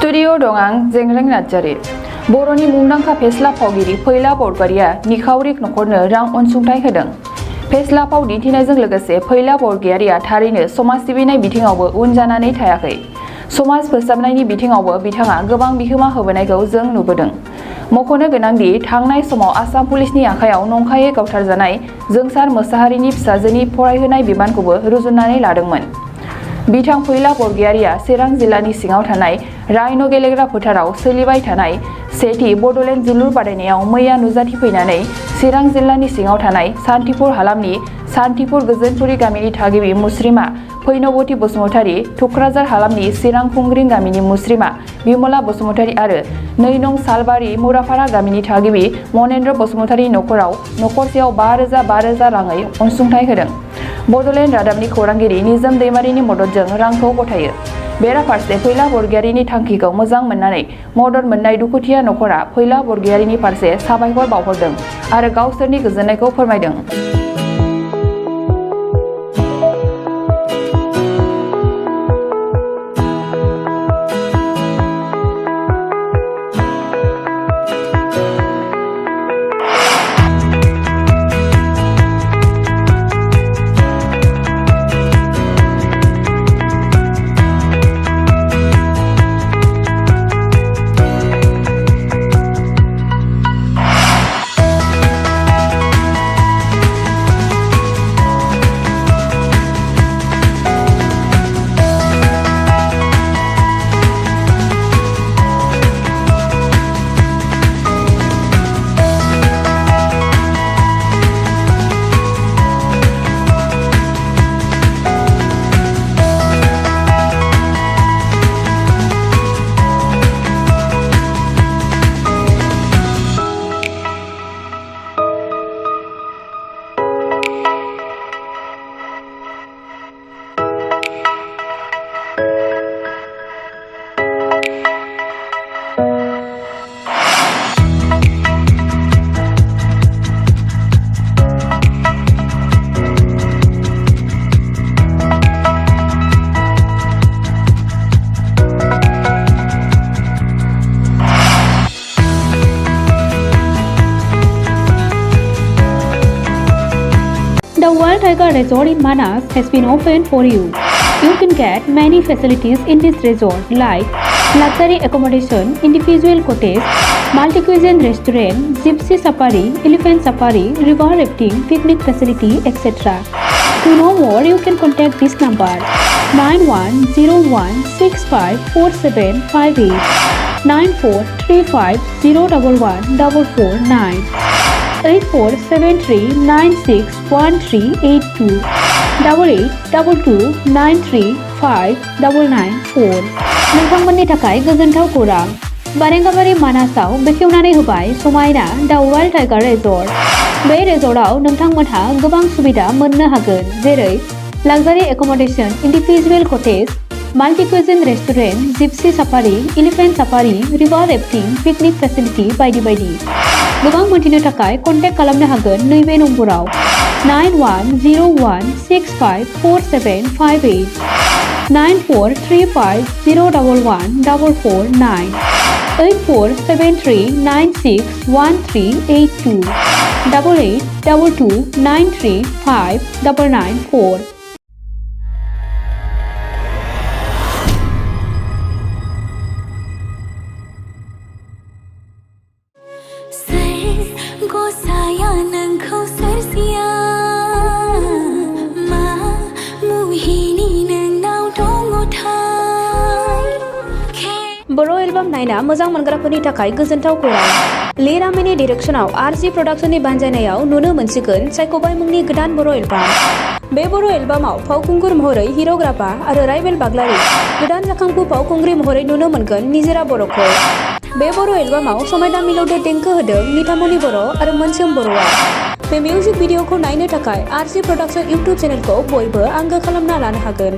Studio दं आं जेंग्रें नार्जारी। बर'नि मुंदांखा फेस्ला फावगिरि फैला बरगयारिया निखावरिक नखरनो रां अनसुंथाइ होदों। फेस्ला फाव दिन्थिनायजों लोगोसे फैला बरगयारिया थारैनो समाज सिबिनाय बिथिङावबो उन जानानै थायाखै। समाज फोसाबनायनि बिथिङावबो बिथाङा गोबां बिहोमा होबोनायखौ जों नुबोदों। मख'नो गोनांदि थांनाय समाव आसाम पुलिसनि आखायाव नंखायै गावथारजानाय जोंसार मोसाहारिनि फिसाजोनि फरायहोनाय बिबानखौबो रुजुननानै लादोंमोन। बिथां फैला बरगयारिया चिरां जिल्लानि सिङाव थानाय राइन' गेलेग्रा फोथाराव सोलिबाय थानाय सेथि बड'लेण्ड जोलुर बादायनायाव मैया नुजाथिफैनानै चिरां जिल्लानि सिङाव थानाय सान्थिपुर हालामनि सान्थिपुर गोजोनपुरि गामिनि थागिबि मुस्रिमा फैनबती बसुमतारी, थुक्राझार हालामनि चिरां खुंग्रिं गामिनि मुस्रिमा बिमला बसुमतारी आरो 2 नं सालबारि मुराफारा गामिनि थागिबि मनेन्द्र बसुमतारी नखराव नखरसेयाव 5,000 राङै अनसुंथाइ होदों। बड'लेण्ड रादाबनि खौरांगिरि निजोम दैमारिनि मददजों रांखौ गथायो। बेराफारसे फैला बरगयारिनि थांखिखौ मोजां मोननानै मदद मोननाय दुखुथिया नखरा फैला बरगयारिनि फारसे साबायखर बावहरदों आरो गावसोरनि गोजोननायखौ फोरमायदों। The Wild Tiger Resort in Manas has been opened for you. You can get many facilities in this resort like luxury accommodation, individual cottage, multi-cuisine restaurant, gypsy safari, elephant safari, river rafting, picnic facility, etc. To know more, you can contact this number 9101654758 9435011449 8473961382 8822935994। नोंथांमोननि थाखाय गोजोनथाव खौरां। बारेंगाबारि मानासाव बेखेवनानै होबाय समायना द wild tiger resort. बे रेजर्टआव नोंथांमोनहा गोबां सुबिदा मोननो हागोन, जेरै luxury accommodation, individual cottage, multi cuisine restaurant, gypsy safari, elephant safari, river rafting, picnic facility बायदि बायदि। गोबां मोनथिनो थाखाय कन्टेक्ट खालामनो हागोन नैबे नम्बराव 9101654758 9435011449 8473961382 8822935994। बर' एलबाम नायना मोजां मोनग्राफोरनि थाखाय गोजोनथाव खौरां। लिरामिनि डिरेक्शनाव आरजि प्रडाक्शननि बानजायनायाव नुनो मोनसिगोन सायख'बाय मुंनि गोदान बर' एलबाम। बे बर' एलबामाव फावखुंगुर महरै हिर'ग्राफा आरो राइबेल बाग्लारि, गोदान जाखांफु फावखुंग्रि महरै नुनो मोनगोन निजोरा बर'खौ। बे बर' एलबामाव समायना मिलौदो देंखो होदों निथामनि बर' आरो मोनसोम बर'आ। बे मिउजिक भिडिअखौ नायनो थाखाय आरजि प्रडाक्शन इउटुब चेनेलखौ बयबो आंगो खालामना लानो हागोन।